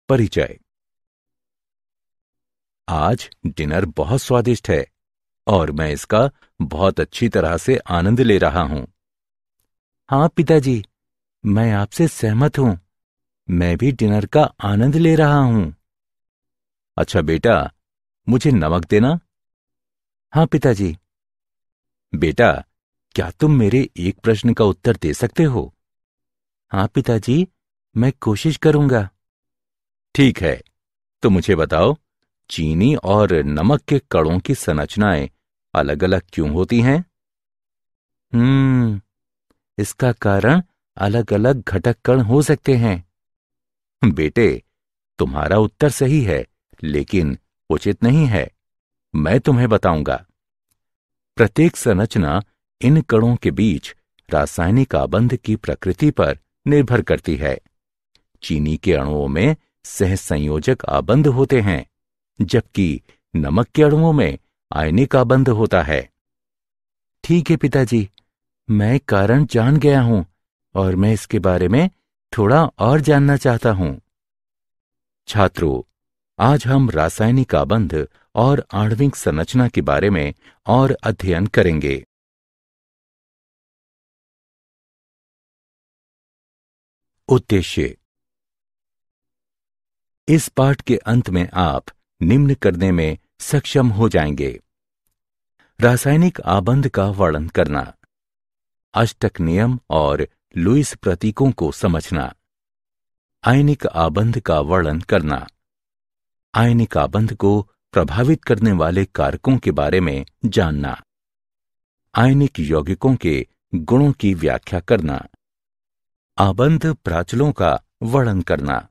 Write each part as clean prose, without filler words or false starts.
परिचय। आज डिनर बहुत स्वादिष्ट है और मैं इसका बहुत अच्छी तरह से आनंद ले रहा हूं। हाँ पिताजी, मैं आपसे सहमत हूं। मैं भी डिनर का आनंद ले रहा हूं। अच्छा बेटा, मुझे नमक देना। हाँ पिताजी। बेटा, क्या तुम मेरे एक प्रश्न का उत्तर दे सकते हो? हाँ पिताजी, मैं कोशिश करूंगा। ठीक है, तो मुझे बताओ, चीनी और नमक के कणों की संरचनाएं अलग अलग क्यों होती हैं? इसका कारण अलग अलग घटक कण हो सकते हैं। बेटे, तुम्हारा उत्तर सही है, लेकिन उचित नहीं है। मैं तुम्हें बताऊंगा। प्रत्येक संरचना इन कणों के बीच रासायनिक आबंध की प्रकृति पर निर्भर करती है। चीनी के अणुओं में सहसंयोजक आबंध होते हैं, जबकि नमक के अणुओं में आयनिक आबंध होता है। ठीक है पिताजी, मैं कारण जान गया हूं और मैं इसके बारे में थोड़ा और जानना चाहता हूं। छात्रों, आज हम रासायनिक आबंध और आणविक संरचना के बारे में और अध्ययन करेंगे। उद्देश्य। इस पाठ के अंत में आप निम्न करने में सक्षम हो जाएंगे: रासायनिक आबंध का वर्णन करना, अष्टक नियम और लुईस प्रतीकों को समझना, आयनिक आबंध का वर्णन करना, आयनिक आबंध को प्रभावित करने वाले कारकों के बारे में जानना, आयनिक यौगिकों के गुणों की व्याख्या करना, आबंध प्राचलों का वर्णन करना,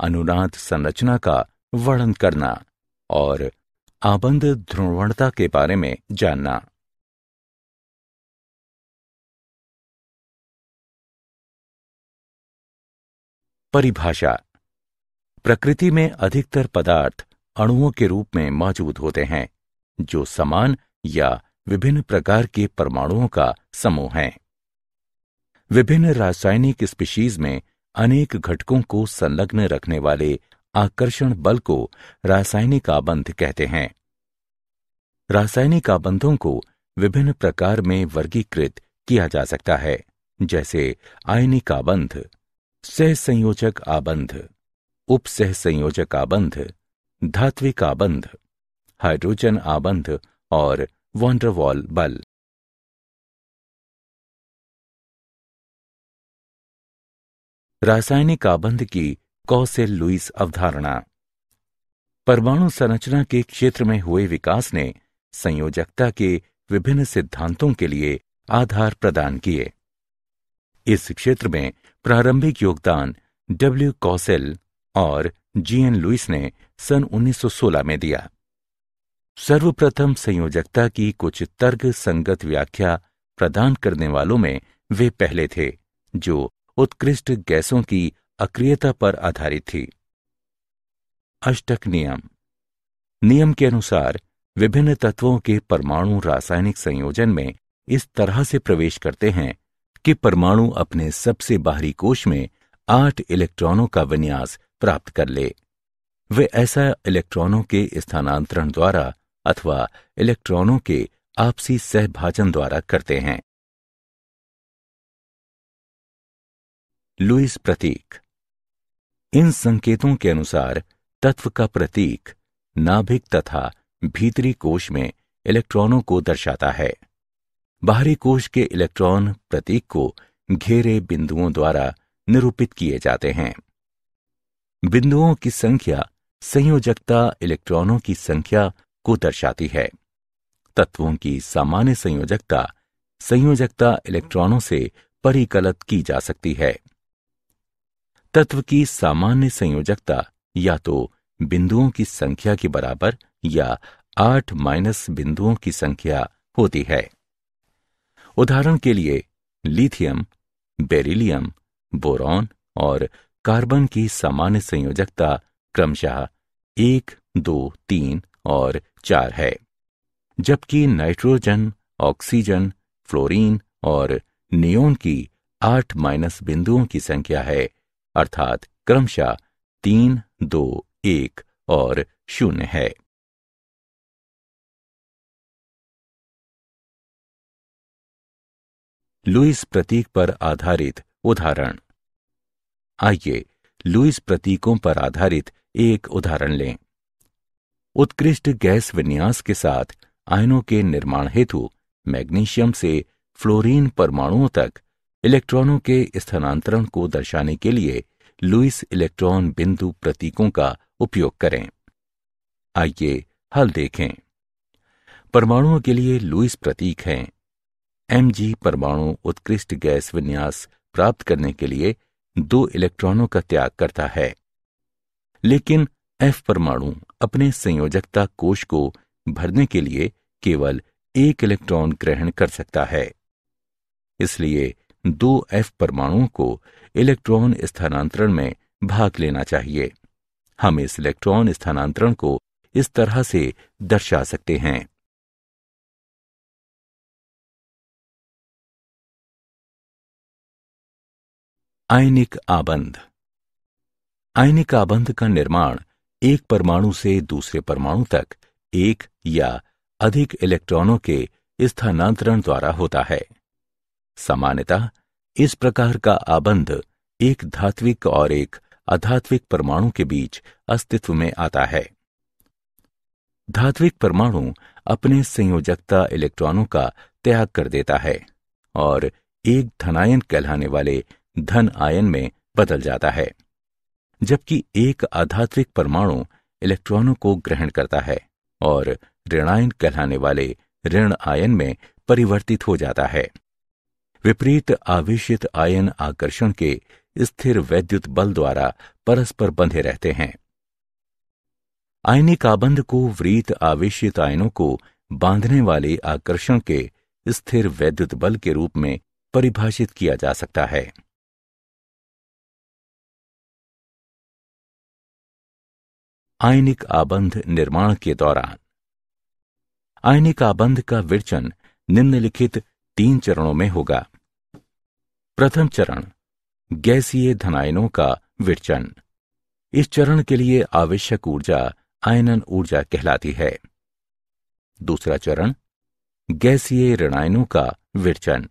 अनुनाद संरचना का वर्णन करना और आबंध ध्रुवणता के बारे में जानना। परिभाषा। प्रकृति में अधिकतर पदार्थ अणुओं के रूप में मौजूद होते हैं, जो समान या विभिन्न प्रकार के परमाणुओं का समूह हैं। विभिन्न रासायनिक स्पीशीज में अनेक घटकों को संलग्न रखने वाले आकर्षण बल को रासायनिक आबंध कहते हैं। रासायनिक आबंधों को विभिन्न प्रकार में वर्गीकृत किया जा सकता है, जैसे आयनिक आबंध, सहसंयोजक आबंध, उपसहसंयोजक आबंध, धात्विक आबंध, हाइड्रोजन आबंध और वॉन डेर वाल बल। रासायनिक आबंध की कॉसेल-लुईस अवधारणा। परमाणु संरचना के क्षेत्र में हुए विकास ने संयोजकता के विभिन्न सिद्धांतों के लिए आधार प्रदान किए। इस क्षेत्र में प्रारंभिक योगदान डब्ल्यू कॉसेल और जीएन लुईस ने सन 1916 में दिया। सर्वप्रथम संयोजकता की कुछ तर्क संगत व्याख्या प्रदान करने वालों में वे पहले थे, जो उत्कृष्ट गैसों की अक्रियता पर आधारित थी। अष्टक नियम। नियम के अनुसार विभिन्न तत्वों के परमाणु रासायनिक संयोजन में इस तरह से प्रवेश करते हैं कि परमाणु अपने सबसे बाहरी कोश में 8 इलेक्ट्रॉनों का विन्यास प्राप्त कर ले। वे ऐसा इलेक्ट्रॉनों के स्थानांतरण द्वारा अथवा इलेक्ट्रॉनों के आपसी सहभाजन द्वारा करते हैं। लुईस प्रतीक। इन संकेतों के अनुसार तत्व का प्रतीक नाभिक तथा भीतरी कोश में इलेक्ट्रॉनों को दर्शाता है। बाहरी कोश के इलेक्ट्रॉन प्रतीक को घेरे बिंदुओं द्वारा निरूपित किए जाते हैं। बिंदुओं की संख्या संयोजकता इलेक्ट्रॉनों की संख्या को दर्शाती है। तत्वों की सामान्य संयोजकता इलेक्ट्रॉनों से परिकलित की जा सकती है। तत्व की सामान्य संयोजकता या तो बिंदुओं की संख्या के बराबर या 8- बिंदुओं की संख्या होती है। उदाहरण के लिए लिथियम, बेरिलियम, बोरॉन और कार्बन की सामान्य संयोजकता क्रमशः 1, 2, 3 और 4 है, जबकि नाइट्रोजन, ऑक्सीजन, फ्लोरीन और नियोन की 8- बिंदुओं की संख्या है, अर्थात क्रमशः 3, 2, 1 और 0 है। लुईस प्रतीक पर आधारित उदाहरण। आइए लुईस प्रतीकों पर आधारित एक उदाहरण लें। उत्कृष्ट गैस विन्यास के साथ आयनों के निर्माण हेतु मैग्नीशियम से फ्लोरीन परमाणुओं तक इलेक्ट्रॉनों के स्थानांतरण को दर्शाने के लिए लुईस इलेक्ट्रॉन बिंदु प्रतीकों का उपयोग करें। आइए हल देखें। परमाणुओं के लिए लुईस प्रतीक हैं। Mg परमाणु उत्कृष्ट गैस विन्यास प्राप्त करने के लिए 2 इलेक्ट्रॉनों का त्याग करता है, लेकिन F परमाणु अपने संयोजकता कोश को भरने के लिए केवल 1 इलेक्ट्रॉन ग्रहण कर सकता है। इसलिए 2 F परमाणुओं को इलेक्ट्रॉन स्थानांतरण में भाग लेना चाहिए। हम इस इलेक्ट्रॉन स्थानांतरण को इस तरह से दर्शा सकते हैं। आयनिक आबंध। आयनिक आबंध का निर्माण एक परमाणु से दूसरे परमाणु तक एक या अधिक इलेक्ट्रॉनों के स्थानांतरण द्वारा होता है। सामान्यतः इस प्रकार का आबंध एक धात्विक और एक अधात्विक परमाणु के बीच अस्तित्व में आता है। धात्विक परमाणु अपने संयोजकता इलेक्ट्रॉनों का त्याग कर देता है और एक धनायन कहलाने वाले धन आयन में बदल जाता है, जबकि एक अधात्विक परमाणु इलेक्ट्रॉनों को ग्रहण करता है और ऋणायन कहलाने वाले ऋण आयन में परिवर्तित हो जाता है। विपरीत आवेशित आयन आकर्षण के स्थिर वैद्युत बल द्वारा परस्पर बंधे रहते हैं। आयनिक आबंध को विपरीत आवेशित आयनों को बांधने वाले आकर्षण के स्थिर वैद्युत बल के रूप में परिभाषित किया जा सकता है। आयनिक आबंध निर्माण के दौरान आयनिक आबंध का विरचन निम्नलिखित 3 चरणों में होगा। प्रथम चरण, गैसीय धनायनों का विरचन। इस चरण के लिए आवश्यक ऊर्जा आयनन ऊर्जा कहलाती है। दूसरा चरण, गैसीय ऋणायनों का विरचन।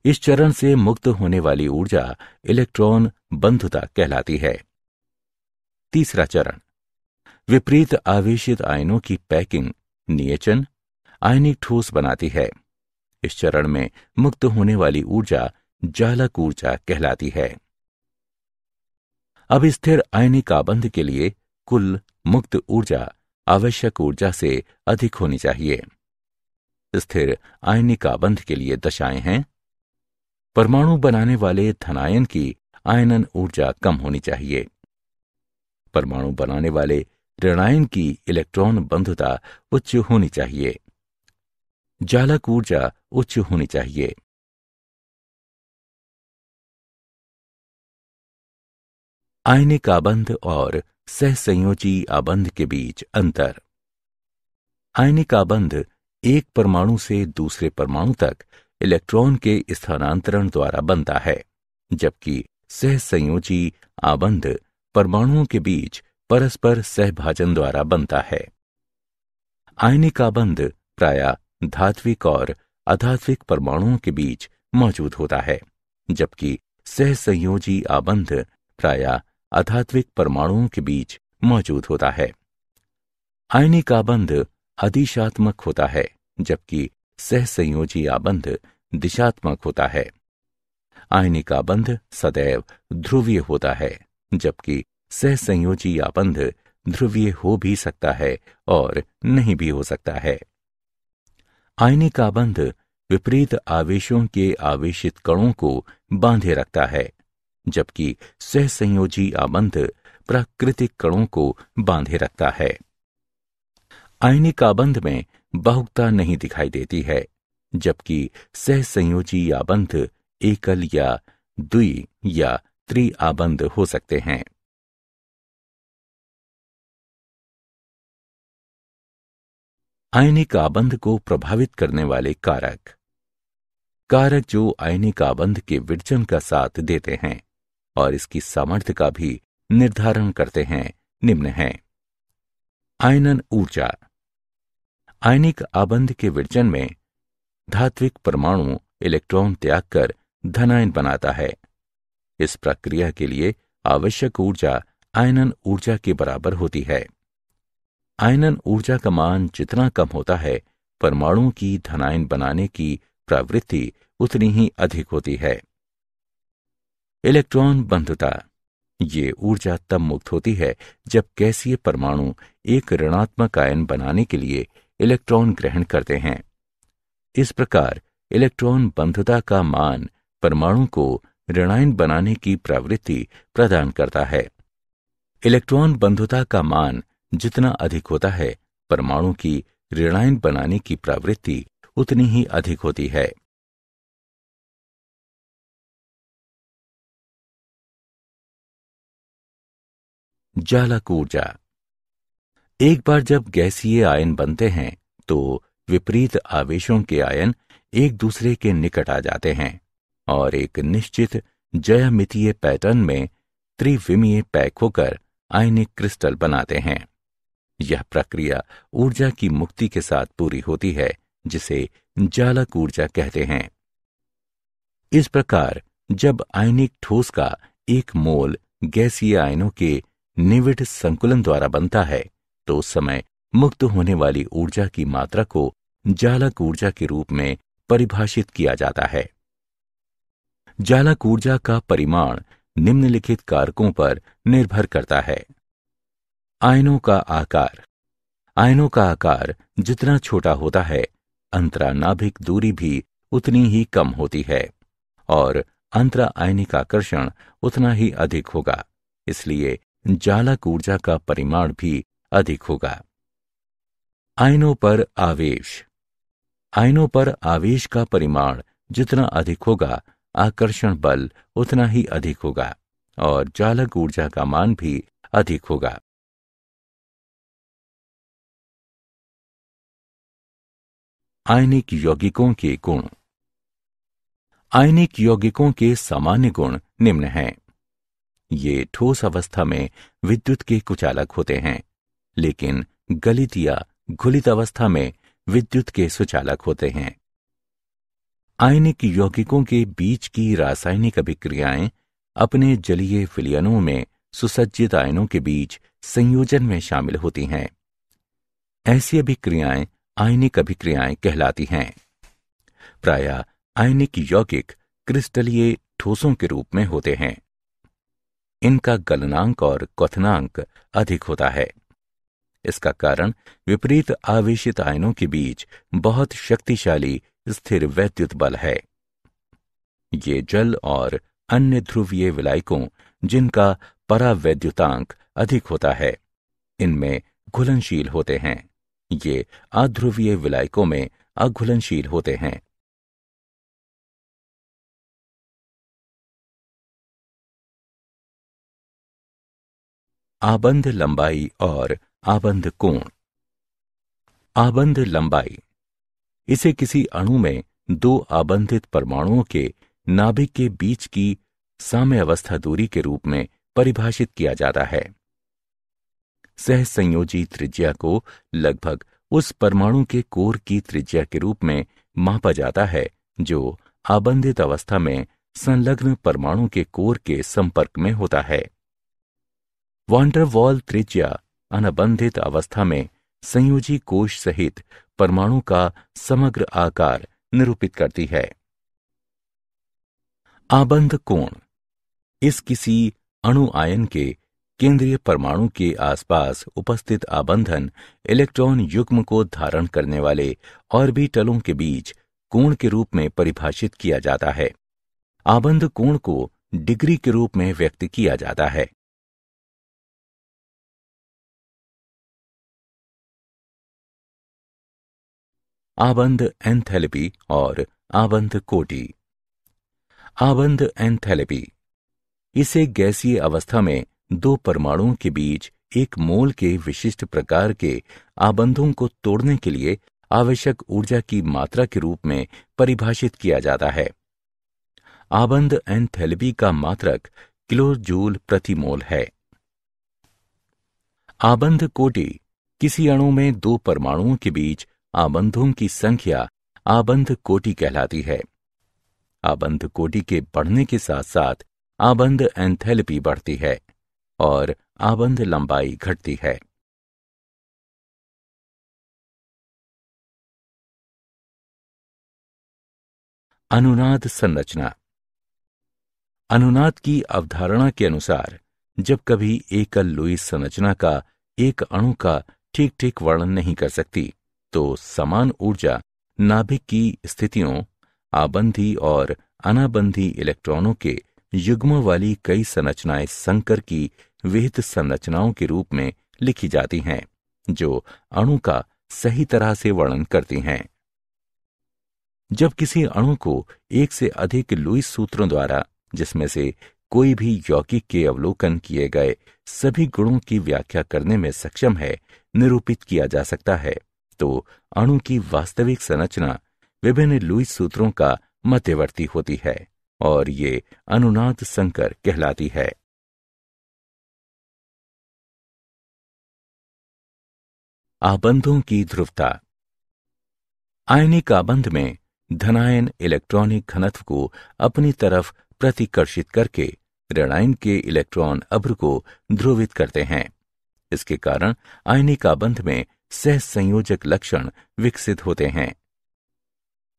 इस चरण से मुक्त होने वाली ऊर्जा इलेक्ट्रॉन बंधुता कहलाती है। तीसरा चरण, विपरीत आवेशित आयनों की पैकिंग नियचन आयनिक ठोस बनाती है। इस चरण में मुक्त होने वाली ऊर्जा जालक ऊर्जा कहलाती है। अब स्थिर आयनिक आबंध के लिए कुल मुक्त ऊर्जा आवश्यक ऊर्जा से अधिक होनी चाहिए। स्थिर आयनिक आबंध के लिए दशाएं हैं। परमाणु बनाने वाले धनायन की आयनन ऊर्जा कम होनी चाहिए। परमाणु बनाने वाले ऋणायन की इलेक्ट्रॉन बंधुता उच्च होनी चाहिए। जालक ऊर्जा उच्च होनी चाहिए। आयनिक आबंध और सहसंयोजी आबंध के बीच अंतर। आयनिक आबंध एक परमाणु से दूसरे परमाणु तक इलेक्ट्रॉन के स्थानांतरण द्वारा बनता है, जबकि सहसंयोजी आबंध परमाणुओं के बीच परस्पर सहभाजन द्वारा बनता है। आयनिक आबंध प्रायः धात्विक और अधात्विक परमाणुओं के बीच मौजूद होता है, जबकि सहसंयोजी आबंध प्रायः अधात्विक परमाणुओं के बीच मौजूद होता है। आयनिक आबंध अधिशात्मक होता है, जबकि सहसंयोजी आबंध दिशात्मक होता है। आयनिक आबंध सदैव ध्रुवीय होता है, जबकि सहसंयोजी आबंध ध्रुवीय हो भी सकता है और नहीं भी हो सकता है। आयनिक आबंध विपरीत आवेशों के आवेशित कणों को बांधे रखता है, जबकि सहसंयोजी आबंध प्राकृतिक कणों को बांधे रखता है। आयनिक आबंध में बहुकता नहीं दिखाई देती है, जबकि सहसंयोजी आबंध एकल या द्वि या त्रि आबंध हो सकते हैं। आयनिक आबंध को प्रभावित करने वाले कारक। जो आयनिक आबंध के विरचन का साथ देते हैं और इसकी सामर्थ्य का भी निर्धारण करते हैं निम्न हैं। आयनन ऊर्जा। आयनिक आबंध के विरजन में धात्विक परमाणु इलेक्ट्रॉन त्याग कर धनायन बनाता है। इस प्रक्रिया के लिए आवश्यक ऊर्जा आयनन ऊर्जा के बराबर होती है। आयनन ऊर्जा का मान जितना कम होता है, परमाणु की धनायन बनाने की प्रवृत्ति उतनी ही अधिक होती है। इलेक्ट्रॉन बंधुता। ये ऊर्जा तब मुक्त होती है जब गैसीय परमाणु एक ऋणात्मक आयन बनाने के लिए इलेक्ट्रॉन ग्रहण करते हैं। इस प्रकार इलेक्ट्रॉन बंधुता का मान परमाणु को ऋणायन बनाने की प्रवृत्ति प्रदान करता है। इलेक्ट्रॉन बंधुता का मान जितना अधिक होता है, परमाणु की ऋणायन बनाने की प्रवृत्ति उतनी ही अधिक होती है। जालक ऊर्जा। एक बार जब गैसीय आयन बनते हैं तो विपरीत आवेशों के आयन एक दूसरे के निकट आ जाते हैं और एक निश्चित ज्यामितीय पैटर्न में त्रिविमीय पैक होकर आयनिक क्रिस्टल बनाते हैं। यह प्रक्रिया ऊर्जा की मुक्ति के साथ पूरी होती है, जिसे जालक ऊर्जा कहते हैं। इस प्रकार जब आयनिक ठोस का एक मोल गैसीय आयनों के निविड़ संकुलन द्वारा बनता है, तो उस समय मुक्त होने वाली ऊर्जा की मात्रा को जालक ऊर्जा के रूप में परिभाषित किया जाता है। जालक ऊर्जा का परिमाण निम्नलिखित कारकों पर निर्भर करता है। आयनों का आकार। आयनों का आकार जितना छोटा होता है, अंतरानाभिक दूरी भी उतनी ही कम होती है और अंतरा आयनिक आकर्षण उतना ही अधिक होगा। इसलिए जालक ऊर्जा का परिमाण भी अधिक होगा। आयनों पर आवेश। आयनों पर आवेश का परिमाण जितना अधिक होगा, आकर्षण बल उतना ही अधिक होगा और जालक ऊर्जा का मान भी अधिक होगा। आयनिक यौगिकों के गुण। आयनिक यौगिकों के सामान्य गुण निम्न हैं। ये ठोस अवस्था में विद्युत के कुचालक होते हैं, लेकिन गलित या घुलित अवस्था में विद्युत के सुचालक होते हैं। आयनिक यौगिकों के बीच की रासायनिक अभिक्रियाएं अपने जलीय विलयनों में सुसज्जित आयनों के बीच संयोजन में शामिल होती हैं। ऐसी अभिक्रियाएं आयनिक अभिक्रियाएं कहलाती हैं। प्रायः आयनिक यौगिक क्रिस्टलीय ठोसों के रूप में होते हैं। इनका गलनांक और क्वथनांक अधिक होता है। इसका कारण विपरीत आवेशित आयनों के बीच बहुत शक्तिशाली स्थिर वैद्युत बल है। ये जल और अन्य ध्रुवीय विलायकों जिनका परावैद्युतांक अधिक होता है, इनमें घुलनशील होते हैं। ये अध्रुवीय विलायकों में अघुलनशील होते हैं। आबंध लंबाई और आबंध कोण। आबंध लंबाई। इसे किसी अणु में दो आबंधित परमाणुओं के नाभिक के बीच की साम्यावस्था दूरी के रूप में परिभाषित किया जाता है। सहसंयोजी त्रिज्या को लगभग उस परमाणु के कोर की त्रिज्या के रूप में मापा जाता है जो आबंधित अवस्था में संलग्न परमाणु के कोर के संपर्क में होता है। वान डर वाल त्रिज्या अनबंधित अवस्था में संयोजी कोश सहित परमाणु का समग्र आकार निरूपित करती है। आबंध कोण। इस किसी अणु आयन के केंद्रीय परमाणु के आसपास उपस्थित आबंधन इलेक्ट्रॉन युग्म को धारण करने वाले ऑर्बिटलों के बीच कोण के रूप में परिभाषित किया जाता है। आबंध कोण को डिग्री के रूप में व्यक्त किया जाता है। आबंध एंथैल्पी और आबंध कोटि। आबंध एंथैल्पी। इसे गैसीय अवस्था में दो परमाणुओं के बीच एक मोल के विशिष्ट प्रकार के आबंधों को तोड़ने के लिए आवश्यक ऊर्जा की मात्रा के रूप में परिभाषित किया जाता है। आबंध एंथैल्पी का मात्रक किलो जूल प्रति मोल है। आबंध कोटि किसी अणु में दो परमाणुओं के बीच आबंधों की संख्या आबंध कोटि कहलाती है। आबंध कोटि के बढ़ने के साथ साथ आबंध एंथैल्पी बढ़ती है और आबंध लंबाई घटती है। अनुनाद संरचना। अनुनाद की अवधारणा के अनुसार जब कभी एकल लुईस संरचना का एक अणु का ठीक ठीक वर्णन नहीं कर सकती तो समान ऊर्जा नाभिक की स्थितियों, आबंधी और अनाबंधी इलेक्ट्रॉनों के युग्मों वाली कई संरचनाएं संकर की विहित संरचनाओं के रूप में लिखी जाती हैं, जो अणु का सही तरह से वर्णन करती हैं। जब किसी अणु को एक से अधिक लुईस सूत्रों द्वारा, जिसमें से कोई भी यौगिक के अवलोकन किए गए सभी गुणों की व्याख्या करने में सक्षम है, निरूपित किया जा सकता है, तो अणु की वास्तविक संरचना विभिन्न लुईस सूत्रों का मध्यवर्ती होती है और ये अनुनाद संकर कहलाती है। आबंधों की ध्रुवता। आयनिक आबंध में धनायन इलेक्ट्रॉनिक घनत्व को अपनी तरफ प्रतिकर्षित करके ऋणायन के इलेक्ट्रॉन अभ्र को ध्रुवित करते हैं। इसके कारण आयनिक आबंध में सहसंयोजक लक्षण विकसित होते हैं।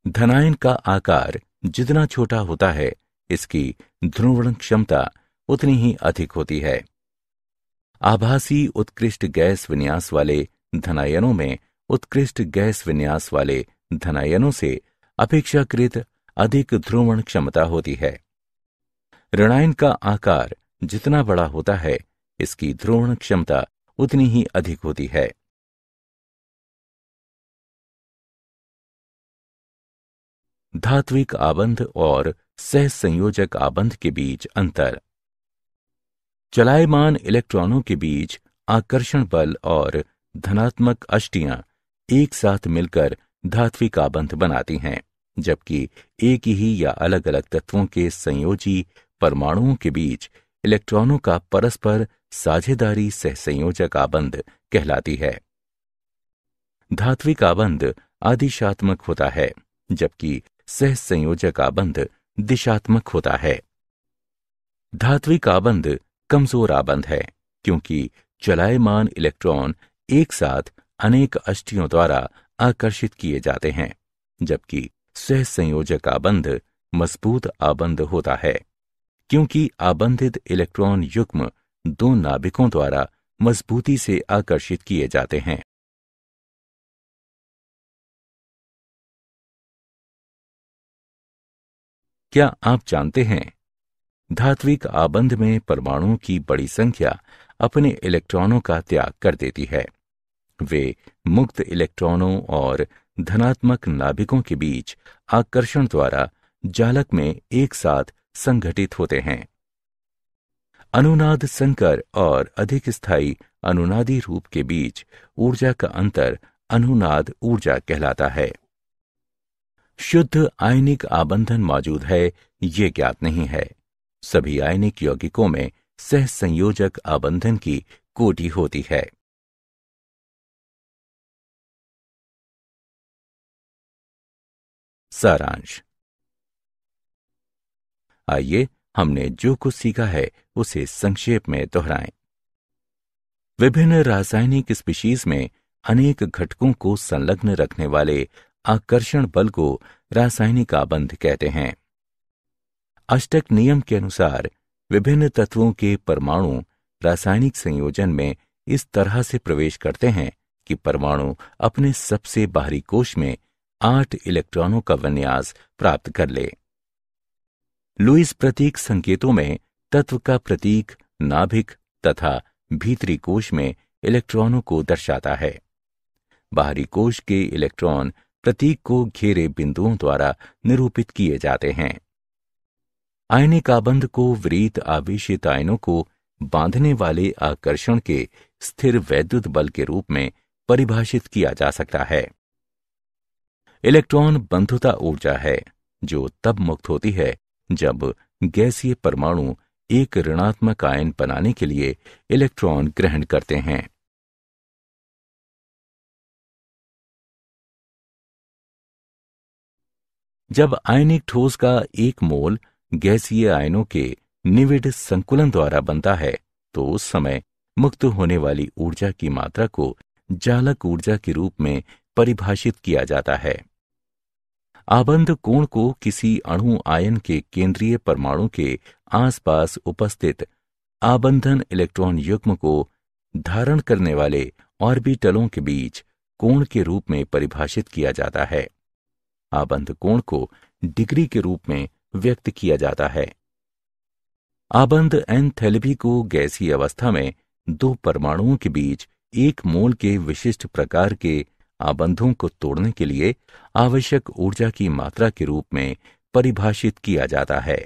धनायन का आकार जितना छोटा होता है, इसकी ध्रुवण क्षमता उतनी ही अधिक होती है। आभासी उत्कृष्ट गैस विन्यास वाले धनायनों में उत्कृष्ट गैस विन्यास वाले धनायनों से अपेक्षाकृत अधिक ध्रुवण क्षमता होती है। ऋणायन का आकार जितना बड़ा होता है, इसकी ध्रुवण क्षमता उतनी ही अधिक होती है। धात्विक आबंध और सहसंयोजक आबंध के बीच अंतर। चलायमान इलेक्ट्रॉनों के बीच आकर्षण बल और धनात्मक अष्टियां एक साथ मिलकर धात्विक आबंध बनाती हैं, जबकि एक ही या अलग अलग तत्वों के संयोजी परमाणुओं के बीच इलेक्ट्रॉनों का परस्पर साझेदारी सहसंयोजक आबंध कहलाती है। धात्विक आबंध आदिशात्मक होता है, जबकि सहसंयोजक आबंध दिशात्मक होता है। धात्विक आबंध कमजोर आबंध है, क्योंकि चलायमान इलेक्ट्रॉन एक साथ अनेक अष्टियों द्वारा आकर्षित किए जाते हैं, जबकि सहसंयोजक आबंध मजबूत आबंध होता है, क्योंकि आबंधित इलेक्ट्रॉन युग्म दो नाभिकों द्वारा मजबूती से आकर्षित किए जाते हैं। क्या आप जानते हैं, धात्विक आबंध में परमाणुओं की बड़ी संख्या अपने इलेक्ट्रॉनों का त्याग कर देती है। वे मुक्त इलेक्ट्रॉनों और धनात्मक नाभिकों के बीच आकर्षण द्वारा जालक में एक साथ संघटित होते हैं। अनुनाद संकर और अधिक स्थायी अनुनादी रूप के बीच ऊर्जा का अंतर अनुनाद ऊर्जा कहलाता है। शुद्ध आयनिक आबंधन मौजूद है, ये ज्ञात नहीं है। सभी आयनिक यौगिकों में सहसंयोजक आबंधन की कोटि होती है। सारांश। आइए हमने जो कुछ सीखा है उसे संक्षेप में दोहराएं। विभिन्न रासायनिक स्पीशीज में अनेक घटकों को संलग्न रखने वाले आकर्षण बल को रासायनिक आबंध कहते हैं। अष्टक नियम के अनुसार विभिन्न तत्वों के परमाणु रासायनिक संयोजन में इस तरह से प्रवेश करते हैं कि परमाणु अपने सबसे बाहरी कोश में 8 इलेक्ट्रॉनों का विन्यास प्राप्त कर ले। लुईस प्रतीक संकेतों में तत्व का प्रतीक नाभिक तथा भीतरी कोश में इलेक्ट्रॉनों को दर्शाता है। बाहरी कोश के इलेक्ट्रॉन प्रतीक को घेरे बिंदुओं द्वारा निरूपित किए जाते हैं। आयनिक आबंध को विपरीत आवेशित आयनों को बांधने वाले आकर्षण के स्थिर वैद्युत बल के रूप में परिभाषित किया जा सकता है। इलेक्ट्रॉन बंधुता ऊर्जा है, जो तब मुक्त होती है जब गैसीय परमाणु एक ऋणात्मक आयन बनाने के लिए इलेक्ट्रॉन ग्रहण करते हैं। जब आयनिक ठोस का 1 मोल गैसीय आयनों के निविड संकुलन द्वारा बनता है तो उस समय मुक्त होने वाली ऊर्जा की मात्रा को जालक ऊर्जा के रूप में परिभाषित किया जाता है। आबंध कोण को किसी अणु आयन के केंद्रीय परमाणु के आसपास उपस्थित आबंधन इलेक्ट्रॉन युग्म को धारण करने वाले ऑर्बिटलों के बीच कोण के रूप में परिभाषित किया जाता है। आबंध कोण को डिग्री के रूप में व्यक्त किया जाता है। आबंध एंथैल्पी को गैसीय अवस्था में 2 परमाणुओं के बीच 1 मोल के विशिष्ट प्रकार के आबंधों को तोड़ने के लिए आवश्यक ऊर्जा की मात्रा के रूप में परिभाषित किया जाता है।